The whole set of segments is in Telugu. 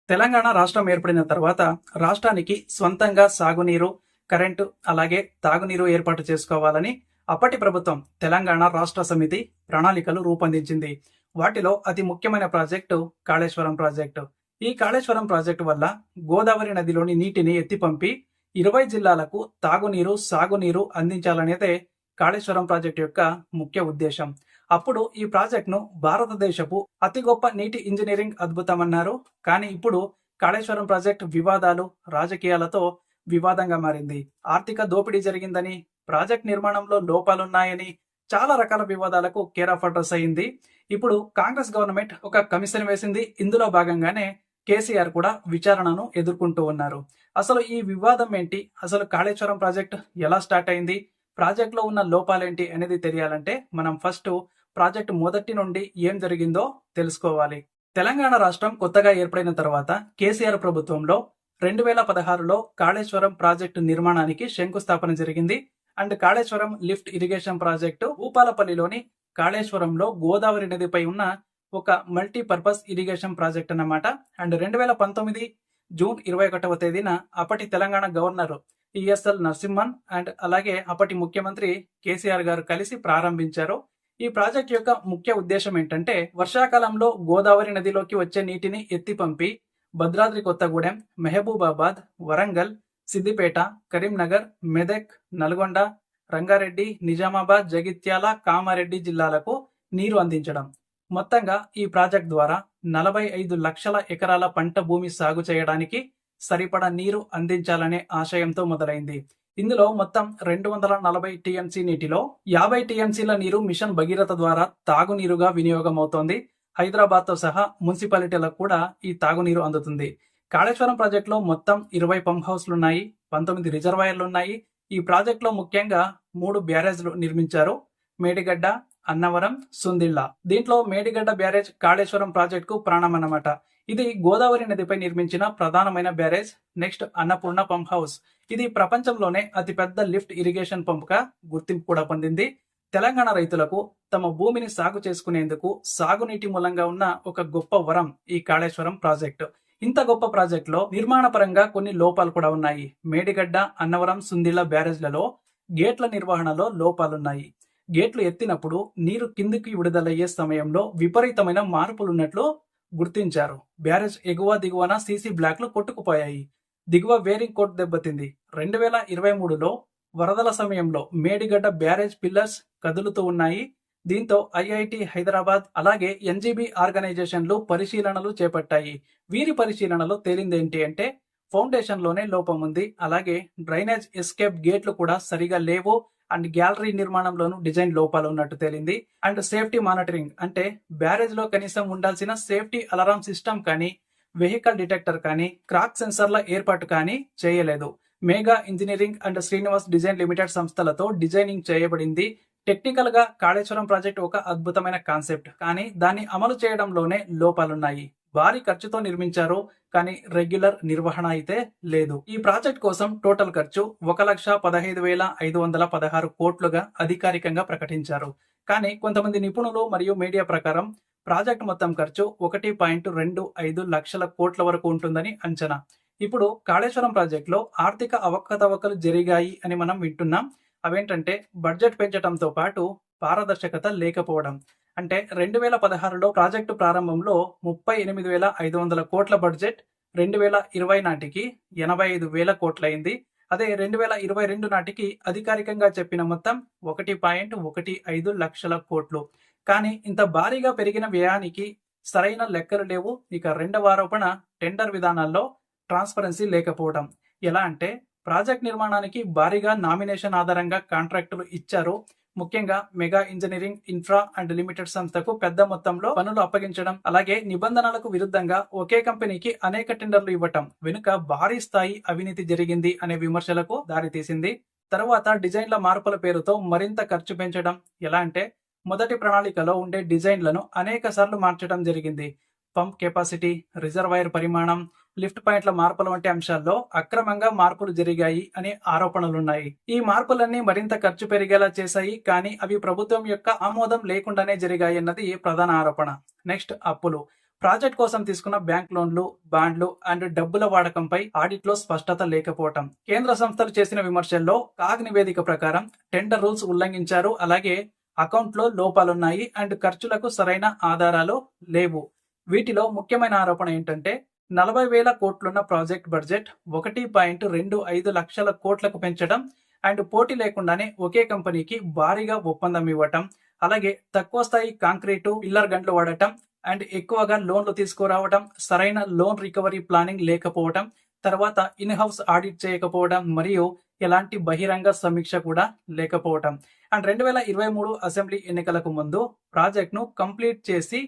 తెలంగాణ రాష్ట్రం ఏర్పడిన తర్వాత రాష్ట్రానికి స్వంతంగా సాగునీరు, కరెంటు అలాగే తాగునీరు ఏర్పాటు చేసుకోవాలని అప్పటి ప్రభుత్వం తెలంగాణ రాష్ట్ర సమితి ప్రణాళికలు రూపొందించింది. వాటిలో అతి ముఖ్యమైన ప్రాజెక్టు కాళేశ్వరం ప్రాజెక్టు. ఈ కాళేశ్వరం ప్రాజెక్టు వల్ల గోదావరి నదిలోని నీటిని ఎత్తిపంపి 20 జిల్లాలకు తాగునీరు, సాగునీరు అందించాలనేదే కాళేశ్వరం ప్రాజెక్టు యొక్క ముఖ్య ఉద్దేశం. అప్పుడు ఈ ప్రాజెక్టును భారతదేశపు అతి గొప్ప నీటి ఇంజనీరింగ్ అద్భుతమన్నారు. కానీ ఇప్పుడు కాళేశ్వరం ప్రాజెక్టు వివాదాలు, రాజకీయాలతో వివాదంగా మారింది. ఆర్థిక దోపిడీ జరిగిందని, ప్రాజెక్ట్ నిర్మాణంలో లోపాలున్నాయని చాలా రకాల వివాదాలకు కేర్ ఆఫ్ అడ్రస్ అయింది. ఇప్పుడు కాంగ్రెస్ గవర్నమెంట్ ఒక కమిషన్ వేసింది. ఇందులో భాగంగానే కేసీఆర్ కూడా విచారణను ఎదుర్కొంటూ ఉన్నారు. అసలు ఈ వివాదం ఏంటి, అసలు కాళేశ్వరం ప్రాజెక్ట్ ఎలా స్టార్ట్ అయింది, ప్రాజెక్టులో ఉన్న లోపాలేంటి అనేది తెలియాలంటే మనం ఫస్ట్ ప్రాజెక్టు మొదటి నుండి ఏం జరిగిందో తెలుసుకోవాలి. తెలంగాణ రాష్ట్రం కొత్తగా ఏర్పడిన తర్వాత కేసీఆర్ ప్రభుత్వంలో 2016లో కాళేశ్వరం ప్రాజెక్టు నిర్మాణానికి శంకుస్థాపన జరిగింది. And Kaleshwaram lift irrigation project భూపాలపల్లిలోని కాళేశ్వరంలో గోదావరి నదిపై ఉన్న ఒక మల్టీపర్పస్ ఇరిగేషన్ ప్రాజెక్ట్ అన్నమాట. అండ్ 2019 జూన్ 21వ తేదీన అప్పటి Telangana governor ESL Narasimhan and అలాగే అప్పటి ముఖ్యమంత్రి కేసీఆర్ గారు కలిసి ప్రారంభించారు. ఈ ప్రాజెక్ట్ యొక్క ముఖ్య ఉద్దేశం ఏంటంటే వర్షాకాలంలో గోదావరి నదిలోకి వచ్చే నీటిని ఎత్తిపంపి భద్రాద్రి కొత్తగూడెం, మహబూబాబాద్, వరంగల్, సిద్దిపేట, కరీంనగర్, మెదక్, నల్గొండ, రంగారెడ్డి, నిజామాబాద్, జగిత్యాల, కామారెడ్డి జిల్లాలకు నీరు అందించడం. మొత్తంగా ఈ ప్రాజెక్ట్ ద్వారా 45 లక్షల ఎకరాల పంట భూమి సాగు చేయడానికి సరిపడా నీరు అందించాలనే ఆశయంతో మొదలైంది. ఇందులో మొత్తం 240 టీఎంసీ నీటిలో 50 టీఎంసీల నీరు మిషన్ భగీరథ ద్వారా తాగునీరుగా వినియోగం అవుతోంది. హైదరాబాద్ తో సహా మున్సిపాలిటీలకు కూడా ఈ తాగునీరు అందుతుంది. కాళేశ్వరం ప్రాజెక్టులో మొత్తం 20 పంప్ హౌస్లున్నాయి, 19 రిజర్వాయర్లున్నాయి. ఈ ప్రాజెక్టులో ముఖ్యంగా 3 బ్యారేజ్లు నిర్మించారు: మేడిగడ్డ, అన్నవరం, సుందిళ్ళ. దీంట్లో మేడిగడ్డ బ్యారేజ్ కాళేశ్వరం ప్రాజెక్టుకు ప్రాణం అన్నమాట. ఇది గోదావరి నదిపై నిర్మించిన ప్రధానమైన barrage. Next Annapurna pump house. ఇది ప్రపంచంలోనే అతిపెద్ద లిఫ్ట్ ఇరిగేషన్ పంప్ గా గుర్తింపు కూడా పొందింది. తెలంగాణ రైతులకు తమ భూమిని సాగు చేసుకునేందుకు సాగునీటి మూలంగా ఉన్న ఒక గొప్ప వరం ఈ కాళేశ్వరం ప్రాజెక్టు. ఇంత గొప్ప ప్రాజెక్టులో నిర్మాణ పరంగా కొన్ని లోపాలు కూడా ఉన్నాయి. మేడిగడ్డ, అన్నవరం, సుందిళ్ళ బ్యారేజ్లలో గేట్ల నిర్వహణలో లోపాలున్నాయి. గేట్లు ఎత్తినప్పుడు నీరు కిందికి విడుదలయ్యే సమయంలో విపరీతమైన మార్పులున్నట్లు గుర్తించారు. బ్యారేజ్ ఎగువ దిగువన సీసీ బ్లాక్లు కొట్టుకుపోయాయి. దిగువ వేరింగ్ కోట్ దెబ్బతింది. 2023లో వరదల సమయంలో మేడిగడ్డ బ్యారేజ్ పిల్లర్స్ కదులుతూ ఉన్నాయి. దీంతో ఐఐటి హైదరాబాద్ అలాగే ఎన్జీబీ ఆర్గనైజేషన్లు పరిశీలనలు చేపట్టాయి. వీరి పరిశీలనలో తేలిందేంటి అంటే ఫౌండేషన్లోనే లోపం ఉంది. అలాగే డ్రైనేజ్ ఎస్కేప్ గేట్లు కూడా సరిగా లేవు. అండ్ గ్యాలరీ నిర్మాణంలోనూ డిజైన్ లోపాలు ఉన్నట్టు తేలింది. అండ్ సేఫ్టీ మానిటరింగ్ అంటే బ్యారేజ్ లో కనీసం ఉండాల్సిన సేఫ్టీ అలారం సిస్టమ్ కానీ, వెహికల్ డిటెక్టర్ కానీ, క్రాక్ సెన్సర్ల ఏర్పాటు కానీ చేయలేదు. Megha engineering and Srinivas design limited సంస్థలతో డిజైనింగ్ చేయబడింది. టెక్నికల్ గా కాళేశ్వరం ప్రాజెక్ట్ ఒక అద్భుతమైన కాన్సెప్ట్, కానీ దాన్ని అమలు చేయడంలోనే లోపాలున్నాయి. భారీ ఖర్చుతో నిర్మించారు, కానీ రెగ్యులర్ నిర్వహణ అయితే లేదు. ఈ ప్రాజెక్ట్ కోసం టోటల్ ఖర్చు 1,15,516 కోట్లుగా అధికారికంగా ప్రకటించారు. కానీ కొంతమంది నిపుణులు మరియు మీడియా ప్రకారం ప్రాజెక్ట్ మొత్తం ఖర్చు 1.25 లక్షల కోట్ల వరకు ఉంటుందని అంచనా. ఇప్పుడు కాళేశ్వరం ప్రాజెక్టులో ఆర్థిక అవకతవకలు జరిగాయి అని మనం వింటున్నాం. అవేంటంటే బడ్జెట్ పెంచడంతో పాటు పారదర్శకత లేకపోవడం. అంటే 2016లో ప్రాజెక్టు ప్రారంభంలో 38,500 కోట్ల బడ్జెట్ 2020 నాటికి 85,000 కోట్లయింది. అదే 2022 నాటికి అధికారికంగా చెప్పిన మొత్తం 1.15 లక్షల కోట్లు. కానీ ఇంత భారీగా పెరిగిన వ్యయానికి సరైన లెక్కలు లేవు. ఇక రెండవ ఆరోపణ టెండర్ విధానాల్లో ట్రాన్స్పరెన్సీ లేకపోవడం. ఎలా అంటే ప్రాజెక్ట్ నిర్మాణానికి భారీగా నామినేషన్ ఆధారంగా కాంట్రాక్టులు ఇచ్చారు. ముఖ్యంగా mega engineering infra and limited సంస్థకు పెద్ద మొత్తంలో పనులు అప్పగించడం, అలాగే నిబంధనలకు విరుద్ధంగా ఒకే కంపెనీకి అనేక టెండర్లు ఇవ్వటం వెనుక భారీ స్థాయి అవినీతి జరిగింది అనే విమర్శలకు దారితీసింది. తర్వాత డిజైన్ల మార్పుల పేరుతో మరింత ఖర్చు పెంచడం. ఎలా అంటే మొదటి ప్రణాళికలో ఉండే డిజైన్లను అనేక సార్లు మార్చడం జరిగింది. పంప్ కెపాసిటీ, రిజర్వాయర్ పరిమాణం, లిఫ్ట్ పాయింట్ల మార్పుల వంటి అంశాల్లో అక్రమంగా మార్పులు జరిగాయి అనే ఆరోపణలున్నాయి. ఈ మార్పులన్నీ మరింత ఖర్చు పెరిగేలా చేశాయి, కానీ అవి ప్రభుత్వం యొక్క ఆమోదం లేకుండానే జరిగాయి అన్నది ప్రధాన ఆరోపణ. నెక్స్ట్ అప్పులు. ప్రాజెక్ట్ కోసం తీసుకున్న బ్యాంక్ లోన్లు, బాండ్లు అండ్ డబ్బుల వాడకంపై ఆడిట్ లో స్పష్టత లేకపోవటం. కేంద్ర సంస్థలు చేసిన విమర్శల్లో కాగ్ నివేదిక ప్రకారం టెండర్ రూల్స్ ఉల్లంఘించారు, అలాగే అకౌంట్ లో లోపాలున్నాయి అండ్ ఖర్చులకు సరైన ఆధారాలు లేవు. వీటిలో ముఖ్యమైన ఆరోపణ ఏంటంటే 40,000 కోట్లున్న ప్రాజెక్ట్ బడ్జెట్ 1.25 లక్షల కోట్లకు పెంచడం అండ్ పోటీ లేకుండానే ఒకే కంపెనీకి భారీగా ఒప్పందం ఇవ్వటం, అలాగే తక్కువ స్థాయి కాంక్రీటు పిల్లర్ గన్లు వాడటం అండ్ ఎక్కువగా లోన్లు తీసుకురావడం, సరైన లోన్ రికవరీ ప్లానింగ్ లేకపోవడం, తర్వాత ఇన్ హౌస్ ఆడిట్ చేయకపోవడం మరియు ఎలాంటి బహిరంగ సమీక్ష కూడా లేకపోవడం. అండ్ 2023 అసెంబ్లీ ఎన్నికలకు ముందు ప్రాజెక్ట్ ను కంప్లీట్ చేసి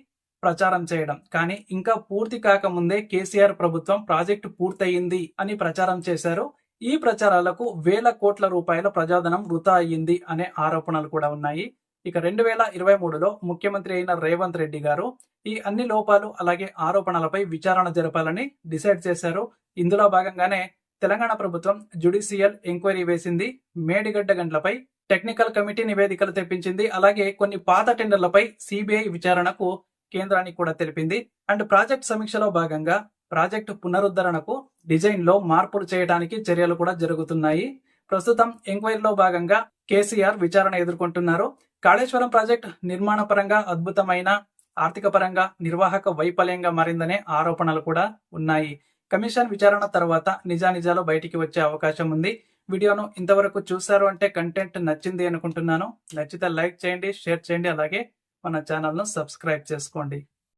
ప్రచారం చేయడం, కానీ ఇంకా పూర్తి కాకముందే కేసీఆర్ ప్రభుత్వం ప్రాజెక్టు పూర్తయింది అని ప్రచారం చేశారు. ఈ ప్రచారాలకు వేల కోట్ల రూపాయల ప్రజాధనం వృధా అయ్యింది అనే ఆరోపణలు కూడా ఉన్నాయి. ఇక 2023లో ముఖ్యమంత్రి అయిన రేవంత్ రెడ్డి గారు ఈ అన్ని లోపాలు అలాగే ఆరోపణలపై విచారణ జరపాలని డిసైడ్ చేశారు. ఇందులో భాగంగానే తెలంగాణ ప్రభుత్వం జ్యుడిషియల్ ఎంక్వైరీ వేసింది. మేడిగడ్డ గంటలపై టెక్నికల్ కమిటీ నివేదికలు తెప్పించింది, అలాగే కొన్ని పాత టెండర్లపై సిబిఐ విచారణకు కేంద్రానికి కూడా తెలిపింది. అండ్ ప్రాజెక్ట్ సమీక్షలో భాగంగా ప్రాజెక్టు పునరుద్ధరణకు డిజైన్ లో మార్పులు చేయడానికి చర్యలు కూడా జరుగుతున్నాయి. ప్రస్తుతం ఎంక్వైరీలో భాగంగా కేసీఆర్ విచారణ ఎదుర్కొంటున్నారు. కాళేశ్వరం ప్రాజెక్ట్ నిర్మాణ పరంగా అద్భుతమైన, ఆర్థిక పరంగా నిర్వాహక వైఫల్యంగా మారిందనే ఆరోపణలు కూడా ఉన్నాయి. కమిషన్ విచారణ తర్వాత నిజానిజాలు బయటికి వచ్చే అవకాశం ఉంది. వీడియోను ఇంతవరకు చూశారు అంటే కంటెంట్ నచ్చింది అనుకుంటున్నాను. నచ్చితే లైక్ చేయండి, షేర్ చేయండి, అలాగే మన ఛానల్ను సబ్స్క్రైబ్ చేసుకోండి.